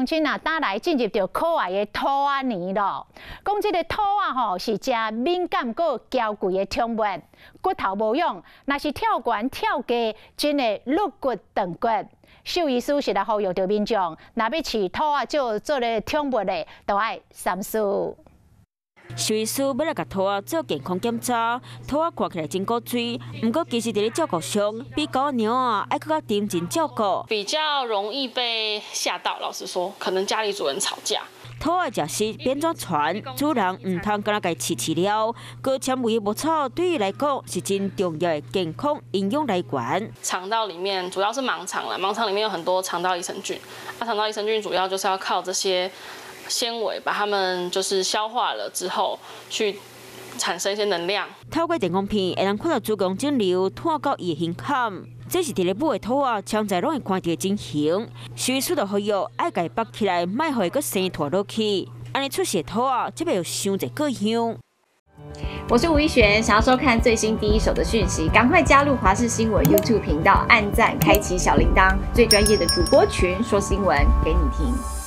乡亲啊，打来进入到可爱的兔仔年咯。讲这个兔仔吼是真敏感佮娇贵的宠物，骨头无用，若是跳悬跳低，真会肋骨断骨。兽医师是来呼吁着民众，若要饲兔仔做咧宠物的，都爱三思。 兽医师要来甲兔仔做健康检查，兔仔看起来真古锥，不过其实伫咧照顾上，比狗仔、猫仔爱更较认真照顾，比较容易被吓到。老实说，可能家里主人吵架。 兔仔食食变怎传，主人唔通干那家饲了，高纤维无草对伊来讲是真重要的健康营养来源。肠道里面主要是盲肠啦，盲肠里面有很多肠道益生菌，肠道益生菌主要就是要靠这些纤维把它们就是消化了之后去产生一些能量。透过电光片会能看到子宫肿瘤探到伊的胸坎。 这是伫咧母的兔仔，常在拢会看到的情形。兽医师就呼吁爱家绑起来，莫互伊搁生拖落去。安尼出世的兔仔，则袂有伤侪个样。我是吴一璇，想要收看最新第一手的讯息，赶快加入华视新闻 YouTube 频道，按赞，开启小铃铛，最专业的主播群说新闻给你听。